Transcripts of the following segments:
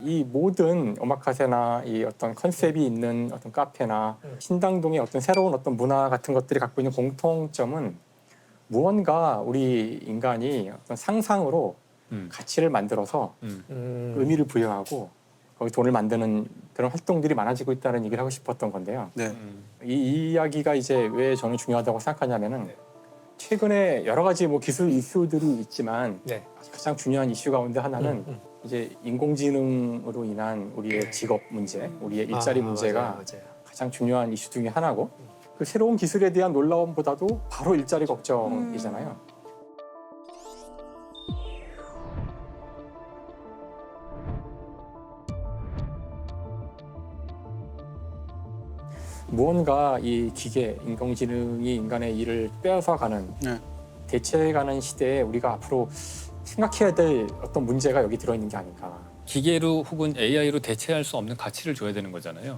이 모든 오마카세나 이 어떤 컨셉이 있는 어떤 카페나 신당동의 어떤 새로운 어떤 문화 같은 것들이 갖고 있는 공통점은 무언가 우리 인간이 어떤 상상으로 가치를 만들어서 의미를 부여하고 거기 돈을 만드는 그런 활동들이 많아지고 있다는 얘기를 하고 싶었던 건데요. 네. 이 이야기가 이제 왜 저는 중요하다고 생각하냐면은 최근에 여러 가지 뭐 기술 이슈들이 있지만 네. 가장 중요한 이슈 가운데 하나는 이제 인공지능으로 인한 우리의 직업 문제, 우리의 일자리 문제가 맞아요. 가장 중요한 이슈 중에 하나고 그 새로운 기술에 대한 놀라움보다도 바로 일자리 걱정이잖아요. 무언가 이 기계, 인공지능이 인간의 일을 빼앗아가는, 네. 대체해가는 시대에 우리가 앞으로 생각해야 될 어떤 문제가 여기 들어있는 게 아닐까. 기계로 혹은 AI로 대체할 수 없는 가치를 줘야 되는 거잖아요.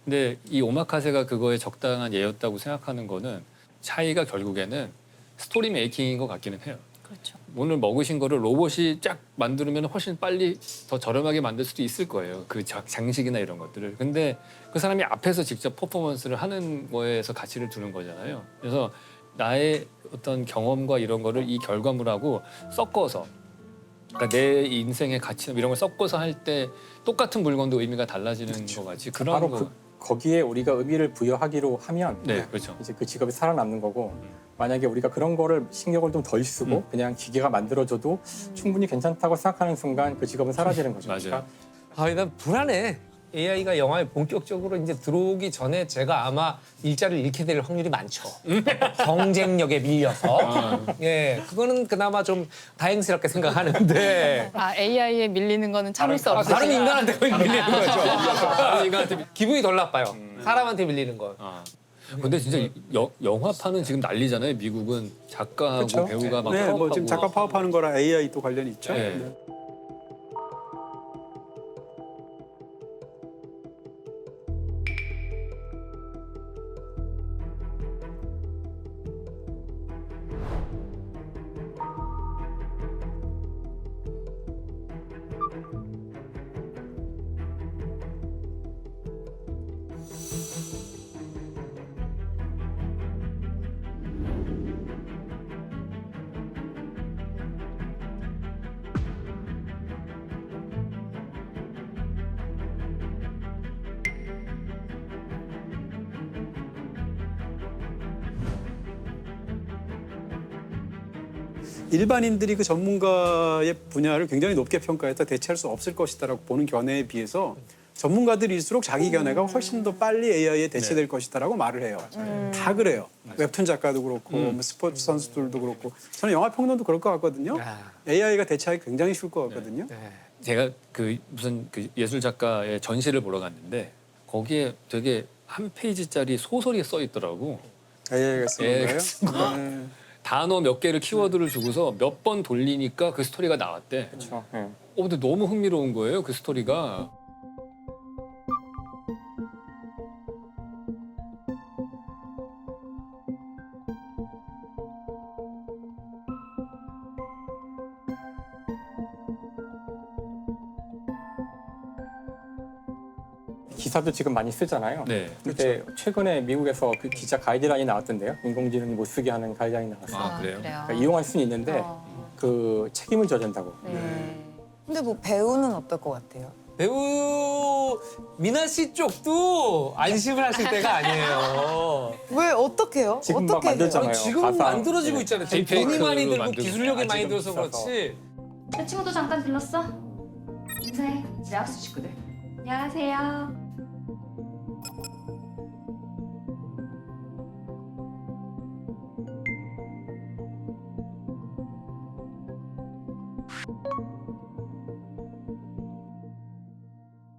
근데 이 오마카세가 그거에 적당한 예였다고 생각하는 거는 차이가 결국에는 스토리 메이킹인 것 같기는 해요. 그렇죠. 오늘 먹으신 거를 로봇이 쫙 만들면 훨씬 빨리 더 저렴하게 만들 수도 있을 거예요. 그 장식이나 이런 것들을. 근데 그 사람이 앞에서 직접 퍼포먼스를 하는 거에서 가치를 두는 거잖아요. 그래서 나의 어떤 경험과 이런 거를 이 결과물하고 섞어서, 그러니까 내 인생의 가치 이런 걸 섞어서 할 때 똑같은 물건도 의미가 달라지는 것 같이 그런 바로 거. 거기에 우리가 의미를 부여하기로 하면 네, 그렇죠. 이제 그 직업이 살아남는 거고, 만약에 우리가 그런 거를 신경을 좀 덜 쓰고 그냥 기계가 만들어줘도 충분히 괜찮다고 생각하는 순간 그 직업은 사라지는 거죠. 맞아요. 난 불안해. AI가 영화에 본격적으로 이제 들어오기 전에 제가 아마 일자리를 잃게 될 확률이 많죠. 경쟁력에 밀려서. 예, 그거는 그나마 좀 다행스럽게 생각하는데. AI에 밀리는 거는 참을 수 없어요. 다른 인간한테 밀리는 거죠. 다른 인간한테 기분이 덜 나빠요. 사람한테 밀리는 건. 근데 진짜 영화파는 지금 난리잖아요. 미국은 작가하고 그렇죠. 배우가 막 네, 뭐 파업하고. 지금 작가 파업하는 거랑 AI 또 관련이 있죠. 네. 네. 일반인들이 그 전문가의 분야를 굉장히 높게 평가해서 대체할 수 없을 것이다라고 보는 견해에 비해서 전문가들일수록 자기 견해가 훨씬 더 빨리 AI에 대체될 것이다라고 말을 해요. 다 그래요. 웹툰 작가도 그렇고 뭐 스포츠 선수들도 그렇고 저는 영화 평론도 그럴 것 같거든요. AI가 대체하기 굉장히 쉬울 것 같거든요. 제가 그 무슨 그 예술 작가의 전시를 보러 갔는데 거기에 되게 한 페이지짜리 소설이 써 있더라고. AI가 쓰는 AI가 거예요? 네. 단어 몇 개를 키워드를 주고서 몇 번 돌리니까 그 스토리가 나왔대. 그렇죠. 네. 근데 너무 흥미로운 거예요, 그 스토리가. 기사도 지금 많이 쓰잖아요. 네. 근데 최근에 미국에서 그 기자 가이드라인이 나왔던데요. 인공지능이 못 쓰게 하는 가이드라인이 나왔어요. 아, 그래요? 그러니까 이용할 수는 있는데 그 책임을 져야 된다고. 근데 뭐 배우는 어떨 것 같아요? 배우 미나 씨 쪽도 안심을 하실 때가 아니에요. 왜 어떻게 해요? 지금 막 어떻게 해요? 만들잖아요. 지금 가상. 만들어지고 네. 있잖아요. 딥페이크로 돈이 많이 들고 만들고. 기술력이 많이 지금 들어서 있어서. 그렇지. 내 친구도 잠깐 들렀어? 인사해. 제 학수 식구들. 안녕하세요.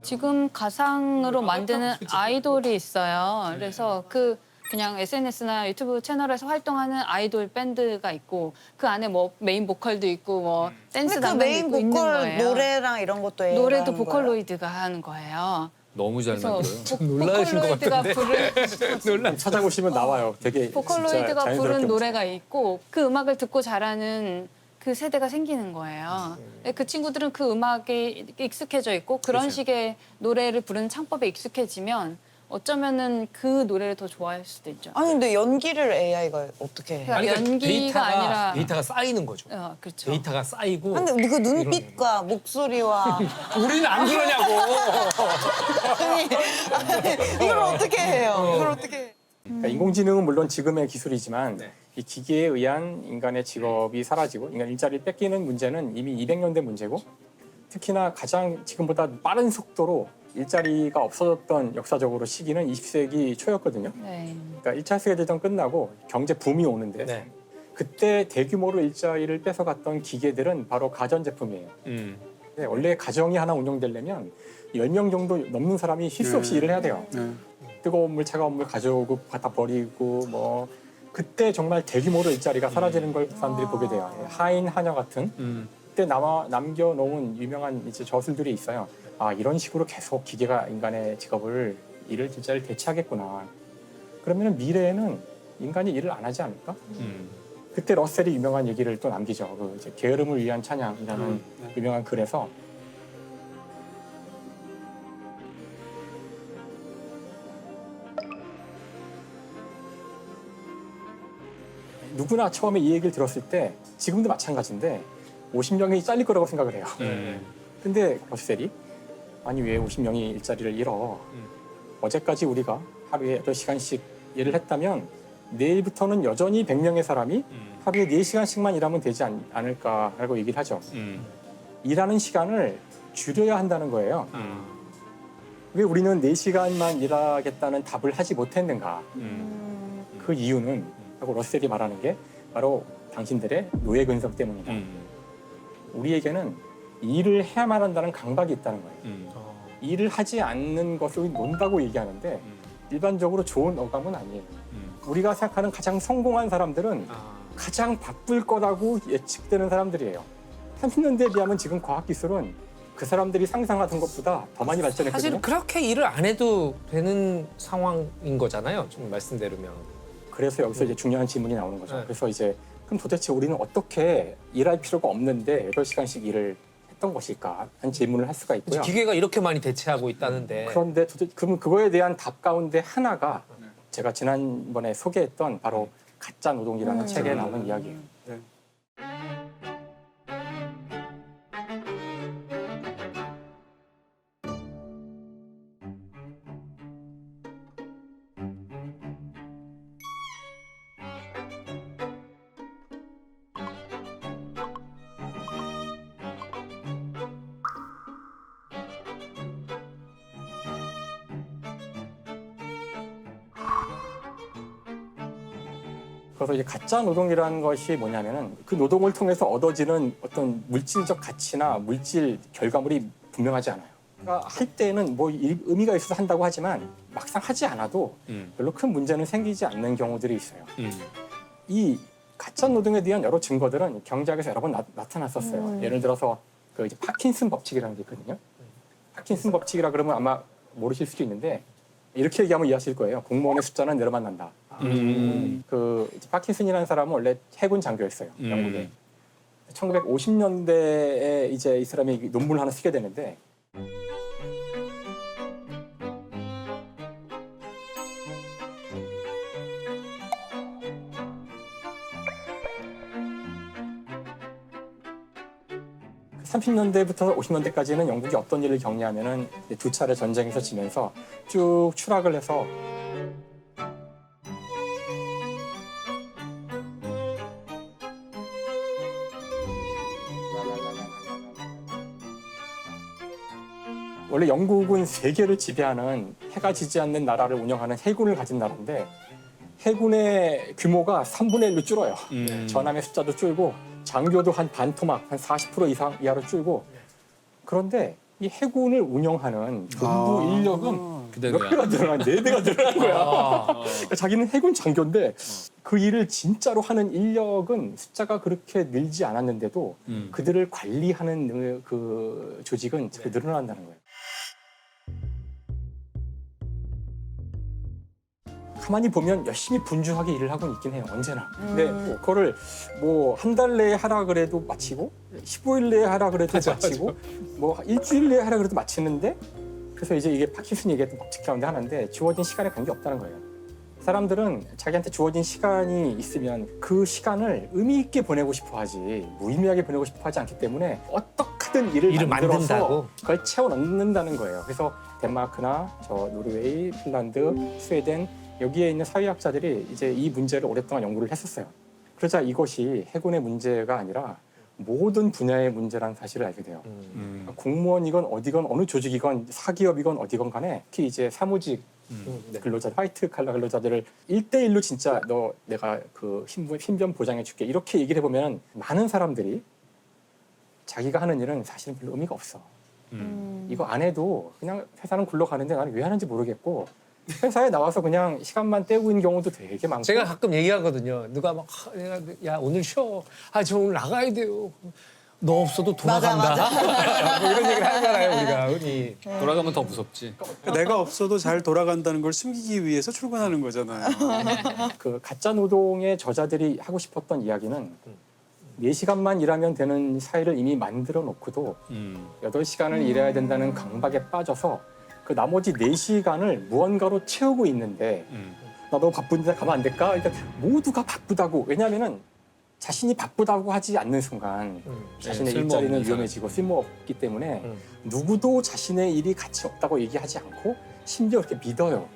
지금 가상으로 만드는 아이돌이 있어요. 그래서 그냥 SNS나 유튜브 채널에서 활동하는 아이돌 밴드가 있고 그 안에 뭐 메인 보컬도 있고 뭐 댄스 근데 그 담당도 메인 있고 있는 보컬 거예요. 노래랑 이런 것도 AI가 노래도 하는 거예요? 보컬로이드가 하는 거예요. 너무 잘 그래서 만들어요. 놀라신 것 보컬로이드가 부른 찾아보시면 나와요. 되게 보컬로이드가 진짜 부른 자연스럽게 노래가 있고 그 음악을 듣고 자라는 그 세대가 생기는 거예요. 그 친구들은 그 음악에 익숙해져 있고 그런 그렇죠. 식의 노래를 부르는 창법에 익숙해지면 어쩌면은 그 노래를 더 좋아할 수도 있죠. 아니 근데 연기를 AI가 어떻게 해요? 그러니까 연기가 아니라 데이터가 쌓이는 거죠. 그렇죠. 데이터가 쌓이고 근데 그 눈빛과 목소리와 우리는 안 그러냐고. 아니, 이걸 어떻게 해요? 이걸 어떻게 해요? 그러니까 인공지능은 물론 지금의 기술이지만 이 기계에 의한 인간의 직업이 사라지고 인간 일자리를 뺏기는 문제는 이미 200년대 문제고 특히나 가장 지금보다 빠른 속도로 일자리가 없어졌던 역사적으로 시기는 20세기 초였거든요. 네. 그러니까 1차 세계대전 끝나고 경제 붐이 오는데 네. 그때 대규모로 일자리를 뺏어갔던 기계들은 바로 가전제품이에요. 근데 원래 가정이 하나 운영되려면 10명 정도 넘는 사람이 쉴 수 없이 일을 해야 돼요. 뜨거운 물, 차가운 물 가져오고 갖다 버리고 뭐 그때 정말 대규모로 일자리가 사라지는 걸 사람들이 보게 돼요. 하인, 하녀 같은 그때 남겨놓은 유명한 이제 저술들이 있어요. 아 이런 식으로 계속 기계가 인간의 직업을 일을 일자리를 대체하겠구나. 그러면 미래에는 인간이 일을 안 하지 않을까? 그때 러셀이 유명한 얘기를 또 남기죠. 그 이제 게으름을 위한 찬양이라는 유명한 글에서 누구나 처음에 이 얘기를 들었을 때 지금도 마찬가지인데 50명이 잘릴 거라고 생각을 해요. 근데 러셀이 아니 왜 50명이 일자리를 잃어? 어제까지 우리가 하루에 8시간씩 일을 했다면 내일부터는 여전히 100명의 사람이 하루에 4시간씩만 일하면 되지 않을까라고 얘기를 하죠. 일하는 시간을 줄여야 한다는 거예요. 왜 우리는 4시간만 일하겠다는 답을 하지 못했는가? 그 이유는 하고 러셀이 말하는 게 바로 당신들의 노예 근성 때문이다. 우리에게는 일을 해야만 한다는 강박이 있다는 거예요. 일을 하지 않는 것을 논다고 얘기하는데 일반적으로 좋은 어감은 아니에요. 우리가 생각하는 가장 성공한 사람들은 가장 바쁠 거라고 예측되는 사람들이에요. 30년대에 비하면 지금 과학기술은 그 사람들이 상상하던 것보다 더 많이 발전했거든요. 사실 그렇게 일을 안 해도 되는 상황인 거잖아요. 좀 말씀대로면. 그래서 여기서 이제 중요한 질문이 나오는 거죠. 네. 그래서 이제 그럼 도대체 우리는 어떻게 일할 필요가 없는데 8시간씩 일을 했던 것일까 하는 질문을 할 수가 있고요. 기계가 이렇게 많이 대체하고 있다는데. 그런데 그러면 그거에 대한 답 가운데 하나가 제가 지난번에 소개했던 바로 가짜 노동이라는 책에 나오는 이야기예요. 그래서 이제 가짜 노동이라는 것이 뭐냐면은 그 노동을 통해서 얻어지는 어떤 물질적 가치나 물질 결과물이 분명하지 않아요. 그러니까 할 때는 뭐 의미가 있어서 한다고 하지만 막상 하지 않아도 별로 큰 문제는 생기지 않는 경우들이 있어요. 이 가짜 노동에 대한 여러 증거들은 경제학에서 여러 번 나타났었어요. 예를 들어서 그 이제 파킨슨 법칙이라는 게 있거든요. 파킨슨 법칙이라 그러면 아마 모르실 수도 있는데 이렇게 얘기하면 이해하실 거예요. 공무원의 숫자는 늘어만 난다. 그 파킨슨이라는 사람은 원래 해군 장교였어요. 영국에. 1950년대에 이제 이 사람이 논문을 하나 쓰게 되는데 그 30년대부터 50년대까지는 영국이 어떤 일을 겪냐면은 두 차례 전쟁에서 지면서 쭉 추락을 해서 원래 영국은 세계를 지배하는 해가 지지 않는 나라를 운영하는 해군을 가진 나라인데 해군의 규모가 3분의 1로 줄어요. 전함의 숫자도 줄고 장교도 한 반토막, 한 40% 이상 이하로 줄고 그런데 이 해군을 운영하는 본부 인력은 그대로야. 몇 배가 늘어난, 4배가 늘어난 거야. 그러니까 자기는 해군 장교인데 그 일을 진짜로 하는 인력은 숫자가 그렇게 늘지 않았는데도 그들을 관리하는 그 조직은 자꾸 늘어난다는 거예요. 가만히 보면 열심히 분주하게 일을 하고 있긴 해요. 언제나. 근데 뭐 그거를 뭐 한 달 내에 하라 그래도 마치고 15일 내에 하라 그래도 마치고 뭐 일주일 내에 하라 그래도 마치는데 그래서 이제 이게 파킨슨 얘기했던 법칙 가운데 하나인데 주어진 시간에 관계 없다는 거예요. 사람들은 자기한테 주어진 시간이 있으면 그 시간을 의미 있게 보내고 싶어 하지 무의미하게 보내고 싶어 하지 않기 때문에 어떻게든 일을 만들어서 만든다고? 그걸 채워 넣는다는 거예요. 그래서 덴마크나 저 노르웨이, 핀란드, 스웨덴 여기에 있는 사회학자들이 이제 이 문제를 오랫동안 연구를 했었어요. 그러자 이것이 해군의 문제가 아니라 모든 분야의 문제라는 사실을 알게 돼요. 공무원이건 어디건 어느 조직이건 사기업이건 어디건 간에 특히 이제 사무직 근로자, 화이트 칼라 근로자들을 1대1로 진짜 너 내가 그 신변 보장해 줄게 이렇게 얘기를 해보면 많은 사람들이 자기가 하는 일은 사실은 별로 의미가 없어. 이거 안 해도 그냥 회사는 굴러가는데 나는 왜 하는지 모르겠고 회사에 나와서 그냥 시간만 때우고 있는 경우도 되게 많고 제가 가끔 얘기하거든요. 누가 막 내가 야 오늘 쉬어. 저 오늘 나가야 돼요. 너 없어도 돌아간다. 뭐 이런 얘기를 하잖아요 우리가 흔히. 돌아가면 더 무섭지. 내가 없어도 잘 돌아간다는 걸 숨기기 위해서 출근하는 거잖아요. 그 가짜 노동의 저자들이 하고 싶었던 이야기는 4시간만 일하면 되는 사회를 이미 만들어 놓고도 8시간을 일해야 된다는 강박에 빠져서 그 나머지 4시간을 무언가로 채우고 있는데 나 너무 바쁜데 가면 안 될까? 그러니까 모두가 바쁘다고. 왜냐하면은 자신이 바쁘다고 하지 않는 순간 자신의 쓸모없는 일자리는 사람. 위험해지고 쓸모없기 때문에 누구도 자신의 일이 가치 없다고 얘기하지 않고 심지어 그렇게 믿어요.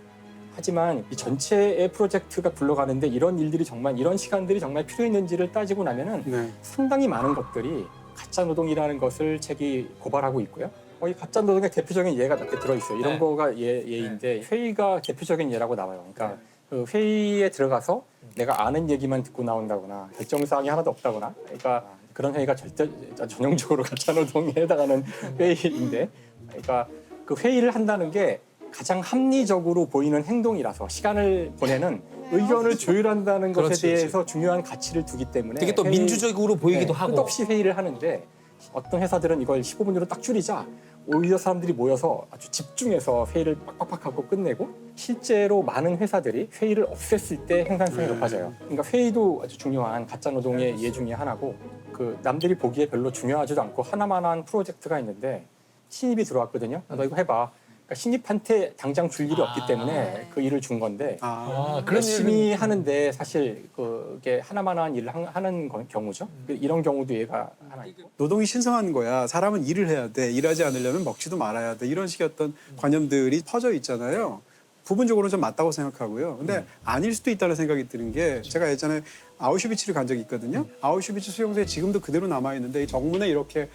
하지만 이 전체의 프로젝트가 굴러가는데 이런 일들이 정말 이런 시간들이 정말 필요 있는지를 따지고 나면은 네. 상당히 많은 것들이 가짜 노동이라는 것을 책이 고발하고 있고요. 이 가짜 노동의 대표적인 예가 몇 개 들어있어요. 이런 네. 거가 예인데 회의가 대표적인 예라고 나와요. 그러니까 그 회의에 들어가서 내가 아는 얘기만 듣고 나온다거나 결정 사항이 하나도 없다거나, 그러니까 그런 회의가 절대 전형적으로 가짜 노동에 해당하는 회의인데, 그러니까 그 회의를 한다는 게 가장 합리적으로 보이는 행동이라서 시간을 보내는 의견을 조율한다는 것에 그렇지, 대해서 중요한 가치를 두기 때문에 되게 또 민주적으로 보이기도 하고. 끝없이 회의를 하는데 어떤 회사들은 이걸 15분으로 딱 줄이자 오히려 사람들이 모여서 아주 집중해서 회의를 빡빡빡 하고 끝내고 실제로 많은 회사들이 회의를 없앴을 때 생산성이 높아져요. 그러니까 회의도 아주 중요한 가짜 노동의 예 중에 하나고 그 남들이 보기에 별로 중요하지도 않고 하나만한 프로젝트가 있는데 신입이 들어왔거든요. 너 이거 해봐. 그러니까 신입한테 당장 줄 일이 없기 때문에 그 일을 준 건데 그런 열심히 하는데 사실 그게 하나만한 일을 하는 경우죠. 이런 경우도 얘가 하나 있고. 노동이 신성한 거야. 사람은 일을 해야 돼. 일하지 않으려면 먹지도 말아야 돼. 이런 식의 어떤 관념들이 퍼져 있잖아요. 부분적으로 좀 맞다고 생각하고요. 근데 아닐 수도 있다는 생각이 드는 게 제가 예전에 아우슈비츠를 간 적이 있거든요. 아우슈비츠 수용소에 지금도 그대로 남아있는데 이 정문에 이렇게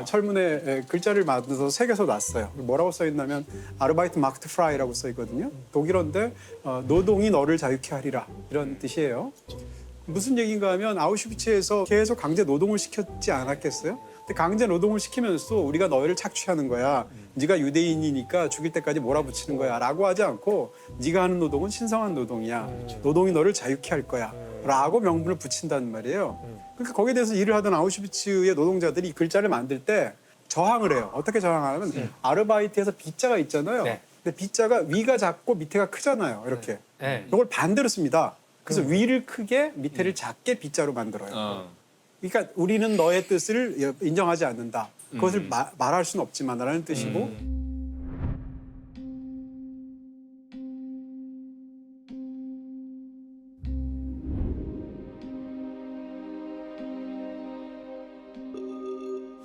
철문에 글자를 만들어서 새겨서 놨어요. 뭐라고 써 있냐면 아르바이트 마크트 프라이라고 써 있거든요. 독일어인데 노동이 너를 자유케 하리라 이런 뜻이에요. 무슨 얘기인가 하면 아우슈비츠에서 계속 강제 노동을 시켰지 않았겠어요? 근데 강제 노동을 시키면서 우리가 너희를 착취하는 거야. 네가 유대인이니까 죽일 때까지 몰아붙이는 거야 라고 하지 않고 네가 하는 노동은 신성한 노동이야. 노동이 너를 자유케 할 거야 라고 명분을 붙인다는 말이에요. 그러니까 거기에 대해서 일을 하던 아우슈비츠의 노동자들이 이 글자를 만들 때 저항을 해요. 어떻게 저항하냐면 아르바이트에서 B자가 있잖아요. 네. 근데 B자가 위가 작고 밑에가 크잖아요. 이렇게. 네. 이걸 반대로 씁니다. 그래서 위를 크게 밑에를 작게 B자로 만들어요. 그러니까 우리는 너의 뜻을 인정하지 않는다. 그것을 말할 수는 없지만라는 뜻이고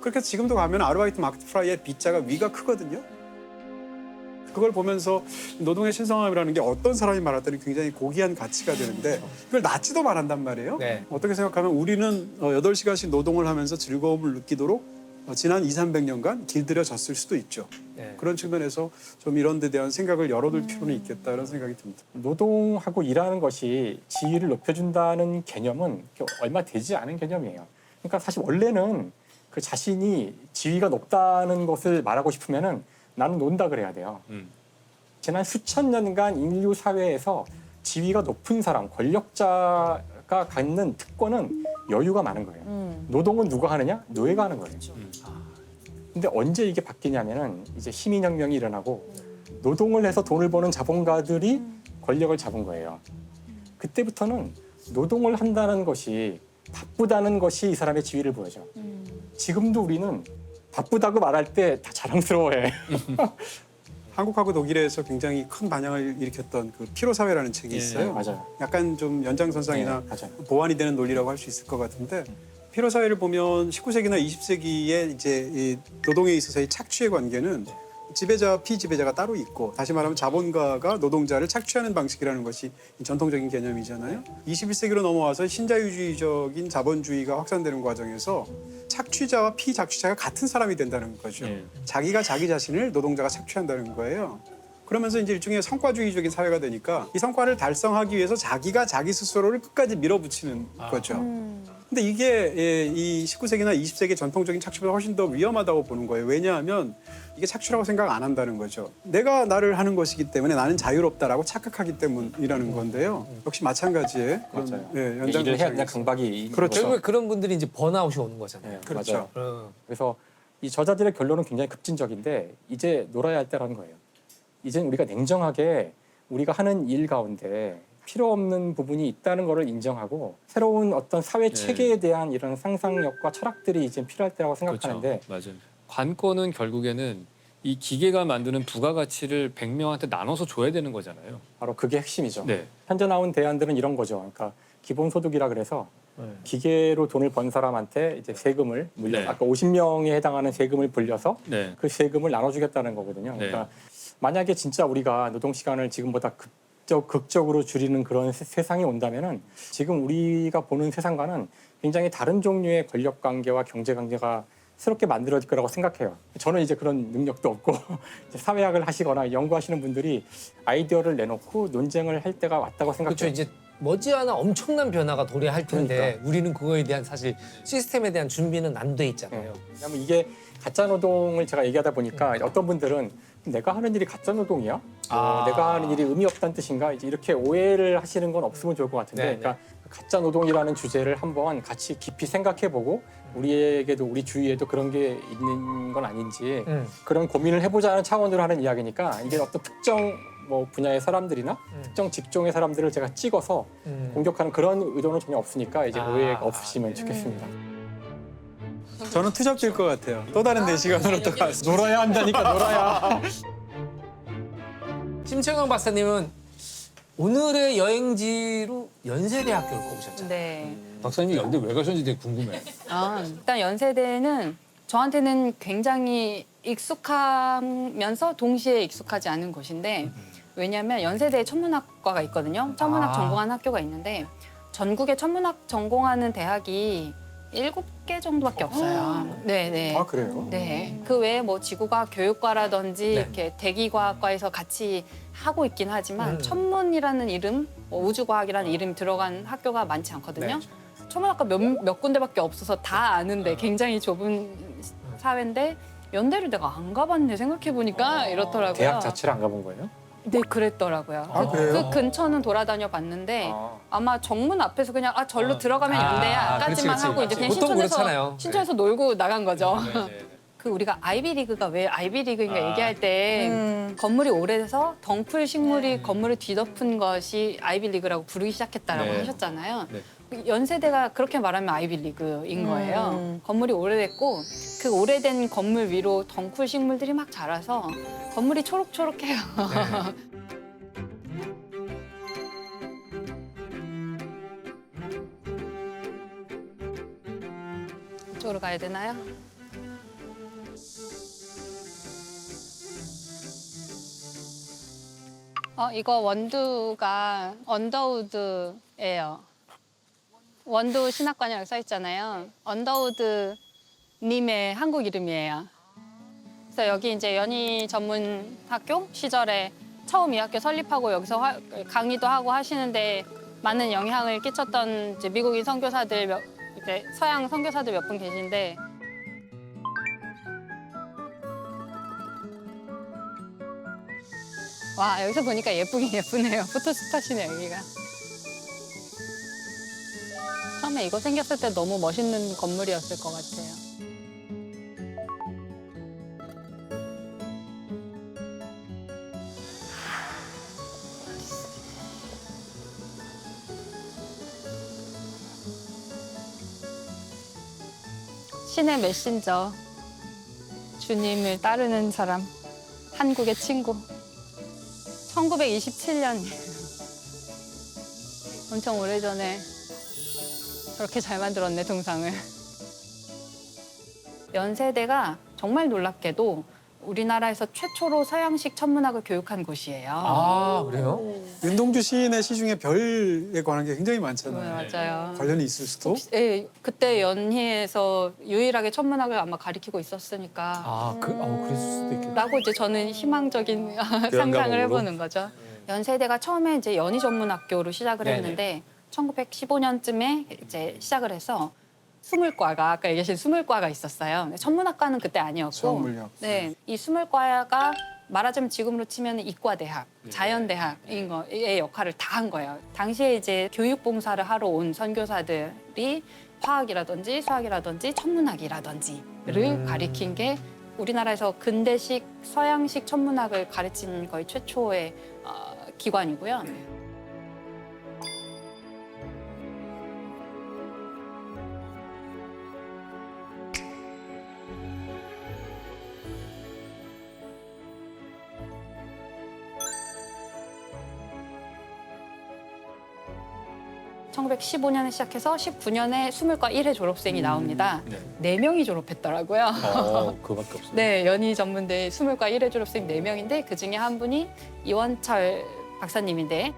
그렇게 해서 지금도 가면 아르바이트 마크트 프라이의 B자가 위가 크거든요. 그걸 보면서 노동의 신성함이라는 게 어떤 사람이 말할 때는 굉장히 고귀한 가치가 되는데 그걸 낮지도 말한단 말이에요. 네. 어떻게 생각하면 우리는 8시간씩 노동을 하면서 즐거움을 느끼도록 지난 200~300년간 길들여졌을 수도 있죠. 네. 그런 측면에서 좀 이런 데 대한 생각을 열어둘 필요는 있겠다 이런 생각이 듭니다. 노동하고 일하는 것이 지위를 높여준다는 개념은 얼마 되지 않은 개념이에요. 그러니까 사실 원래는 그 자신이 지위가 높다는 것을 말하고 싶으면은 나는 논다 그래야 돼요. 지난 수천 년간 인류 사회에서 지위가 높은 사람, 권력자가 갖는 특권은 여유가 많은 거예요. 노동은 누가 하느냐? 노예가 하는 거예요. 근데 언제 이게 바뀌냐면은 이제 시민혁명이 일어나고 노동을 해서 돈을 버는 자본가들이 권력을 잡은 거예요. 그때부터는 노동을 한다는 것이 바쁘다는 것이 이 사람의 지위를 보여줘. 지금도 우리는 바쁘다고 말할 때 다 자랑스러워해. 한국하고 독일에서 굉장히 큰 반향을 일으켰던 그 피로사회라는 책이 있어요. 맞아요. 약간 좀 연장선상이나 네, 맞아요. 보완이 되는 논리라고 할 수 있을 것 같은데 피로사회를 보면 19세기나 20세기에 이제 이 노동에 있어서의 착취의 관계는 지배자, 피지배자가 따로 있고 다시 말하면 자본가가 노동자를 착취하는 방식이라는 것이 전통적인 개념이잖아요. 21세기로 넘어와서 신자유주의적인 자본주의가 확산되는 과정에서 착취자와 피착취자가 같은 사람이 된다는 거죠. 자기가 자기 자신을 노동자가 착취한다는 거예요. 그러면서 이제 일종의 성과주의적인 사회가 되니까 이 성과를 달성하기 위해서 자기가 자기 스스로를 끝까지 밀어붙이는 거죠. 근데 이게 이 19세기나 20세기 전통적인 착취보다 훨씬 더 위험하다고 보는 거예요. 왜냐하면 이게 착취라고 생각 안 한다는 거죠. 내가 나를 하는 것이기 때문에 나는 자유롭다라고 착각하기 때문이라는 건데요. 역시 마찬가지의 그런 맞아요. 예, 일을 해야 그냥 연장선상에서. 강박이. 그렇죠. 결국에 그런 분들이 이제 번아웃이 오는 거잖아요. 네, 그렇죠. 맞아요. 그래서 이 저자들의 결론은 굉장히 급진적인데 이제 놀아야 할 때라는 거예요. 이제는 우리가 냉정하게 우리가 하는 일 가운데 필요 없는 부분이 있다는 것을 인정하고 새로운 어떤 사회 체계에 대한 이런 상상력과 철학들이 이제 필요할 때라고 생각하는데 그렇죠. 맞아요. 관건은 결국에는 이 기계가 만드는 부가가치를 100명한테 나눠서 줘야 되는 거잖아요. 바로 그게 핵심이죠. 네. 현재 나온 대안들은 이런 거죠. 그러니까 기본소득이라 그래서 기계로 돈을 번 사람한테 이제 세금을 물려, 네. 아까 50명에 해당하는 세금을 불려서 네. 그 세금을 나눠주겠다는 거거든요. 그러니까 만약에 진짜 우리가 노동 시간을 지금보다 극적으로 줄이는 그런 세상이 온다면은 지금 우리가 보는 세상과는 굉장히 다른 종류의 권력 관계와 경제 관계가 새롭게 만들어질 거라고 생각해요. 저는 이제 그런 능력도 없고 이제 사회학을 하시거나 연구하시는 분들이 아이디어를 내놓고 논쟁을 할 때가 왔다고 생각해요. 그렇죠. 이제 머지않아 엄청난 변화가 도래할 텐데 그러니까. 우리는 그거에 대한 사실 시스템에 대한 준비는 안 돼 있잖아요. 왜냐하면 이게 가짜 노동을 제가 얘기하다 보니까 어떤 분들은 내가 하는 일이 가짜 노동이야? 내가 하는 일이 의미 없다는 뜻인가? 이제 이렇게 오해를 하시는 건 없으면 좋을 것 같은데, 네, 네. 그러니까 가짜 노동이라는 주제를 한번 같이 깊이 생각해보고 우리에게도 우리 주위에도 그런 게 있는 건 아닌지 그런 고민을 해보자는 차원으로 하는 이야기니까 이게 어떤 특정 뭐 분야의 사람들이나 특정 직종의 사람들을 제가 찍어서 공격하는 그런 의도는 전혀 없으니까 이제 오해가 없으시면 좋겠습니다. 저는 투잡될 것 같아요. 또 다른 내 시간으로 또 가서. 놀아야 한다니까 놀아야. 심채광 박사님은 오늘의 여행지로 연세대학교를 꼽으셨잖아요. 네. 박사님이 연대 왜 가셨는지 되게 궁금해. 일단 연세대는 저한테는 굉장히 익숙하면서 동시에 익숙하지 않은 곳인데 왜냐하면 연세대에 천문학과가 있거든요. 천문학 전공하는 학교가 있는데 전국에 천문학 전공하는 대학이 7개 정도밖에 없어요. 네네. 아 그래요? 네. 그 외에 뭐 지구과학 교육과라든지 네. 이렇게 대기과학과에서 같이 하고 있긴 하지만 천문이라는 이름, 뭐 우주과학이라는 이름이 들어간 학교가 많지 않거든요. 천문학과 몇 군데밖에 없어서 다 아는데 굉장히 좁은 사회인데 연대를 내가 안 가봤네 생각해보니까 이렇더라고요. 대학 자체를 안 가본 거예요? 네, 그랬더라고요. 아, 그래요? 그 근처는 돌아다녀 봤는데 아. 아마 정문 앞에서 그냥 절로 들어가면 연대야까지만 그렇지, 그렇지. 하고 이제 그냥 보통 그렇잖아요. 신촌에서 놀고 나간 거죠. 그 우리가 아이비리그가 왜 아이비리그인가 얘기할 때 건물이 오래돼서 덩쿨 식물이 건물을 뒤덮은 것이 아이비리그라고 부르기 시작했다라고 네. 하셨잖아요. 네. 연세대가 그렇게 말하면 아이비리그인 거예요. 건물이 오래됐고 그 오래된 건물 위로 덩쿨 식물들이 막 자라서 건물이 초록초록해요. 이쪽으로 가야 되나요? 이거 원두가 언더우드예요. 원두 신학관이라고 써 있잖아요. 언더우드 님의 한국 이름이에요. 그래서 여기 이제 연희 전문 학교 시절에 처음 이 학교 설립하고 여기서 강의도 하고 하시는데 많은 영향을 끼쳤던 이제 미국인 선교사들 이제 서양 선교사들 몇 분 계신데 와 여기서 보니까 예쁘긴 예쁘네요. 포토스팟이네요 여기가. 처음에 이거 생겼을 때 너무 멋있는 건물이었을 것 같아요. 신의 메신저, 주님을 따르는 사람, 한국의 친구. 1927년 엄청 오래전에 그렇게 잘 만들었네, 동상을. 연세대가 정말 놀랍게도 우리나라에서 최초로 서양식 천문학을 교육한 곳이에요. 아, 그래요? 윤동주 시인의 시 중에 별에 관한 게 굉장히 많잖아요. 맞아요. 관련이 있을 수도. 예, 그때 연희에서 유일하게 천문학을 아마 가리키고 있었으니까. 그랬을 수도 있겠다. 라고 이제 저는 희망적인 상상을 해보는 거죠. 연세대가 처음에 이제 연희 전문학교로 시작을 네네. 했는데 1915년쯤에 이제 시작을 해서 수물과가 아까 얘기하신 수물과가 있었어요. 천문학과는 그때 아니었고, 수학물리학. 네, 이 수물과가 말하자면 지금으로 치면 이과대학, 자연대학인 거의 역할을 다 한 거예요. 당시에 이제 교육봉사를 하러 온 선교사들이 화학이라든지 수학이라든지 천문학이라든지를 가리킨 게 우리나라에서 근대식 서양식 천문학을 가르친 거의 최초의 기관이고요. (1915년에) 시작해서 (19년에) 수물과 1회 졸업생이 나옵니다. 네 명이 졸업했더라고요. 그거밖에 없어요. 네, 연희 전문대 수물과 1회 졸업생 4명인데 그중에 한 분이 이원철 박사님인데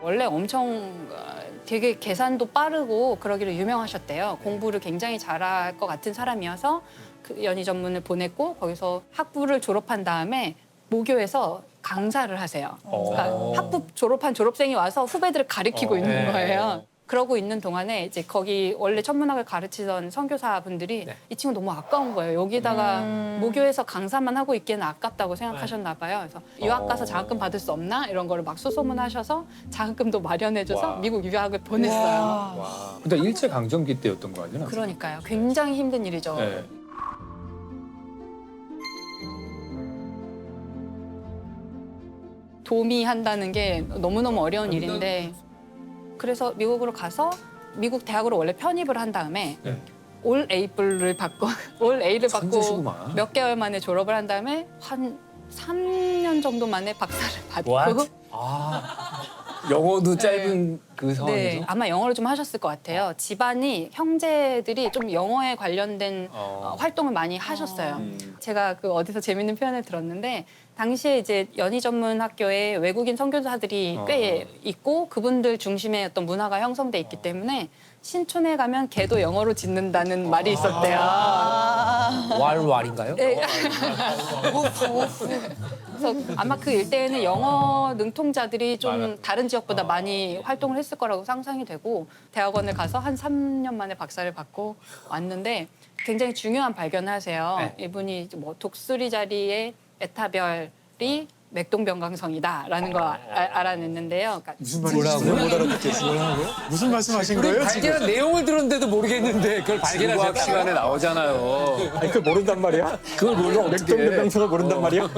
원래 엄청 되게 계산도 빠르고 그러기로 유명하셨대요. 공부를 굉장히 잘할 것 같은 사람이어서 그 연희 전문을 보냈고 거기서 학부를 졸업한 다음에 모교에서 강사를 하세요. 그러니까 학부 졸업한 졸업생이 와서 후배들을 가리키고 있는 거예요. 그러고 있는 동안에 이제 거기 원래 천문학을 가르치던 선교사분들이 이 친구 너무 아까운 거예요. 여기다가 모교에서 강사만 하고 있기에는 아깝다고 생각하셨나 봐요. 그래서 유학 가서 장학금 받을 수 없나 이런 거를 막 수소문하셔서 장학금도 마련해줘서 미국 유학을 보냈어요. 근데 일제 강점기 때였던 거 아니야? 그러니까요. 굉장히 힘든 일이죠. 네. 도미한다는 게 너무너무 어려운 일인데 그래서 미국으로 가서 미국 대학으로 원래 편입을 한 다음에 올 A를 받고 올 A를 받고 천재시구만. 몇 개월 만에 졸업을 한 다음에 한 3년 정도 만에 박사를 받고 영어도 짧은 그 상황에서? 네, 아마 영어를 좀 하셨을 것 같아요. 집안이 형제들이 좀 영어에 관련된 활동을 많이 하셨어요. 제가 그 어디서 재밌는 표현을 들었는데 당시에 이제 연희 전문 학교에 외국인 선교사들이 꽤 있고 그분들 중심의 어떤 문화가 형성돼 있기 때문에 신촌에 가면 걔도 영어로 짓는다는 말이 있었대요. 왈왈인가요? 네. 그래서 아마 그 일대에는 영어 능통자들이 좀 다른 지역보다 많이 활동을 했을 거라고 상상이 되고 대학원을 가서 한 3년 만에 박사를 받고 왔는데 굉장히 중요한 발견을 하세요. 이분이 뭐 독수리 자리에 에타별이 맥동병강성이다라는 거 알아냈는데요. 그러니까 무슨 말인지 못 알아듣겠어요. 무슨 말씀하신 거예요 지금? 발견한 내용을 들었는데도 모르겠는데 그걸 과학 발견하셨다. 시간에 나오잖아요. 아니 그걸 모른단 말이야? 그걸 몰라 어떻게? 맥동병강성을 모른단 말이야?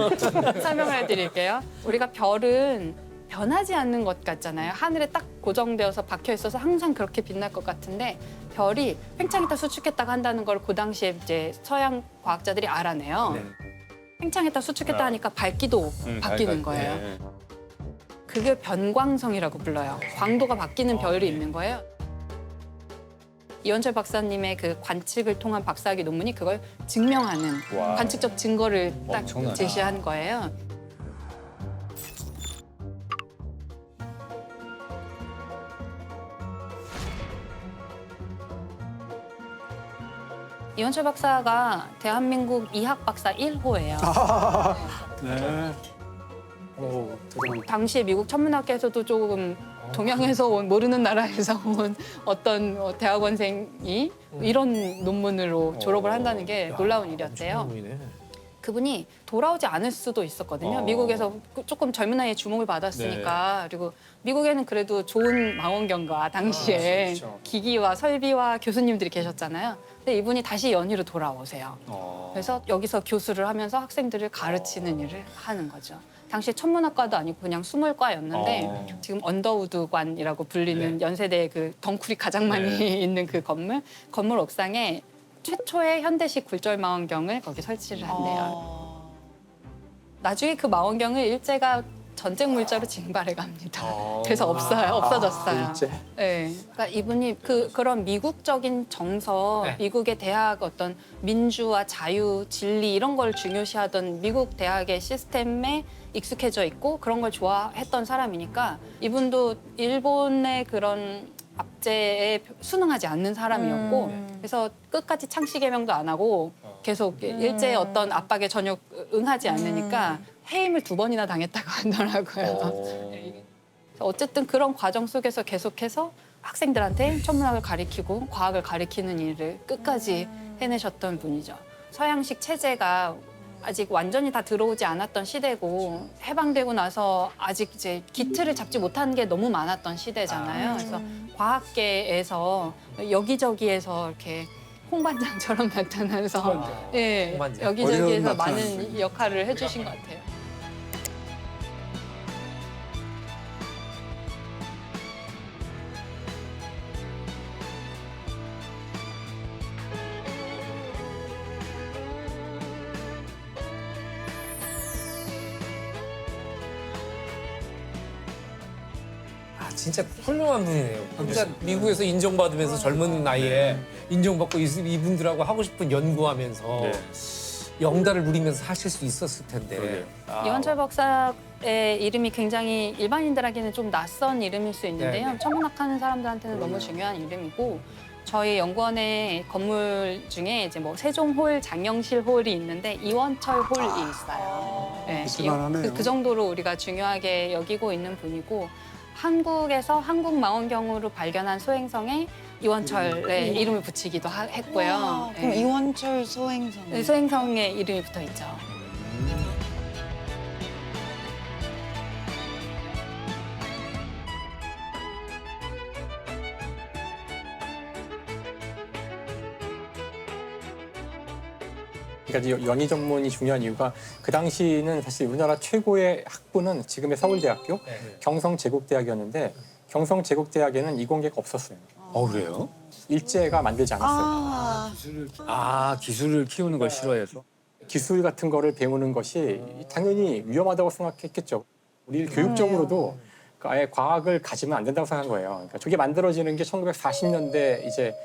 설명을 해드릴게요. 우리가 별은 변하지 않는 것 같잖아요. 하늘에 딱 고정되어서 박혀 있어서 항상 그렇게 빛날 것 같은데 별이 팽창했다 수축했다가 한다는 걸 그 당시에 이제 서양 과학자들이 알아내요. 팽창했다 수축했다 하니까 밝기도 바뀌는 거예요. 그게 변광성이라고 불러요. 광도가 바뀌는 별이 있는 거예요. 이원철 박사님의 그 관측을 통한 박사학위 논문이 그걸 증명하는 관측적 증거를 딱 엄청나다. 제시한 거예요. 이원철 박사가 대한민국 이학 박사 1호예요. 네. 오, 대단합니다. 당시에 미국 천문학계에서도 조금 동양에서 온 모르는 나라에서 온 어떤 대학원생이 이런 논문으로 졸업을 한다는 게 놀라운 일이었대요. 그분이 돌아오지 않을 수도 있었거든요. 미국에서 조금 젊은 나이에 주목을 받았으니까. 그리고 미국에는 그래도 좋은 망원경과 당시에 기기와 설비와 교수님들이 계셨잖아요. 근데 이분이 다시 연희로 돌아오세요. 그래서 여기서 교수를 하면서 학생들을 가르치는 일을 하는 거죠. 당시 천문학과도 아니고 그냥 수물과였는데 지금 언더우드관이라고 불리는 연세대의 그 덩쿨이 가장 많이 있는 그 건물 옥상에 최초의 현대식 굴절망원경을 거기 설치를 한대요. 나중에 그 망원경을 일제가 전쟁 물자로 징발해 갑니다. 그래서 없어졌어요. 일제. 네, 그러니까 이분이 그런 미국적인 정서, 네. 미국의 대학 어떤 민주와 자유, 진리 이런 걸 중요시하던 미국 대학의 시스템에 익숙해져 있고 그런 걸 좋아했던 사람이니까 이분도 일본의 그런 압제에 순응하지 않는 사람이었고 그래서 끝까지 창씨 개명도 안 하고 계속 일제의 어떤 압박에 전혀 응하지 않으니까 해임을 2번이나 당했다고 하더라고요. 어쨌든 그런 과정 속에서 계속해서 학생들한테 천문학을 가리키고 과학을 가리키는 일을 끝까지 해내셨던 분이죠. 서양식 체제가 아직 완전히 다 들어오지 않았던 시대고 해방되고 나서 아직 이제 기틀을 잡지 못한 게 너무 많았던 시대잖아요. 그래서 과학계에서 여기저기에서 이렇게 홍반장처럼 나타나서 예, 홍반장. 여기저기에서 어디서 나타나는 많은 역할을 해주신 것 같아요. 아, 진짜 훌륭한 분이네요. 진짜 미국에서 인정받으면서 젊은 나이에 인정받고 이분들하고 하고 싶은 연구하면서 영달을 누리면서 하실 수 있었을 텐데. 이원철 박사의 이름이 굉장히 일반인들에게는 좀 낯선 이름일 수 있는데요. 네네. 천문학하는 사람들한테는 너무 중요한 이름이고 저희 연구원의 건물 중에 이제 뭐 세종홀, 장영실 홀이 있는데 이원철 홀이 있어요. 네, 있을만하네요. 그 정도로 우리가 중요하게 여기고 있는 분이고 한국에서 한국망원경으로 발견한 소행성에 이원철의 이름을 붙이기도 했고요. 와, 그럼 네. 이원철 소행성. 네, 소행성에 이름이 붙어 있죠. 그러니까 연희 전문이 중요한 이유가 그 당시는 사실 우리나라 최고의 학부는 지금의 서울대학교, 경성제국대학이었는데 경성제국대학에는 이공계가 없었어요. 그래요? 일제가 만들지 않았어요. 기술을 키우는 걸 싫어해서. 기술 같은 거를 배우는 것이 당연히 위험하다고 생각했겠죠. 우리 교육적으로도 그 아예 과학을 가지면 안 된다고 생각한 거예요. 그러니까 저게 만들어지는 게 1940년대 이제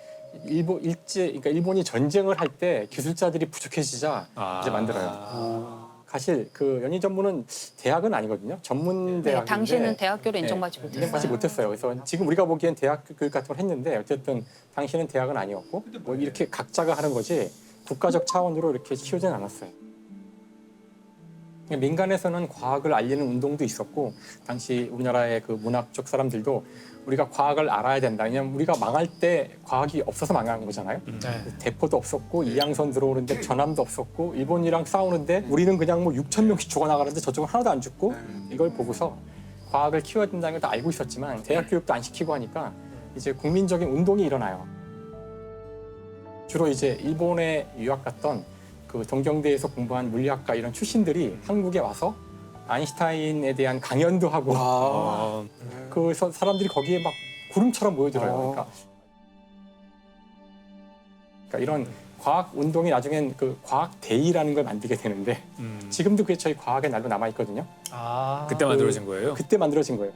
그러니까 일본이 전쟁을 할 때 기술자들이 부족해지자 이제 만들어요. 사실 그 연희 전문은 대학은 아니거든요. 전문 네, 대학인데 당시는 대학교를 인정받지 못했어요. 인정받지 못했어요. 그래서 지금 우리가 보기엔 대학 교육 같은 걸 했는데 어쨌든 당시는 대학은 아니었고 뭐 이렇게 각자가 하는 거지 국가적 차원으로 이렇게 키우진 않았어요. 민간에서는 과학을 알리는 운동도 있었고 당시 우리나라의 그 문학 쪽 사람들도 우리가 과학을 알아야 된다. 왜냐하면 우리가 망할 때 과학이 없어서 망한 거잖아요. 대포도 없었고 이양선 들어오는데 전함도 없었고 일본이랑 싸우는데 우리는 그냥 뭐 6천 명씩 죽어나가는데 저쪽은 하나도 안 죽고 이걸 보고서 과학을 키워야 된다는 걸 다 알고 있었지만 대학 교육도 안 시키고 하니까 이제 국민적인 운동이 일어나요. 주로 이제 일본에 유학 갔던 그 동경대에서 공부한 물리학과 이런 출신들이 한국에 와서 아인슈타인에 대한 강연도 하고 그 사람들이 거기에 막 구름처럼 모여들어요. 그러니까 이런 과학 운동이 나중엔 그 과학 데이라는 걸 만들게 되는데 지금도 그게 저희 과학의 날로 남아 있거든요. 그때 만들어진 거예요? 그때 만들어진 거예요.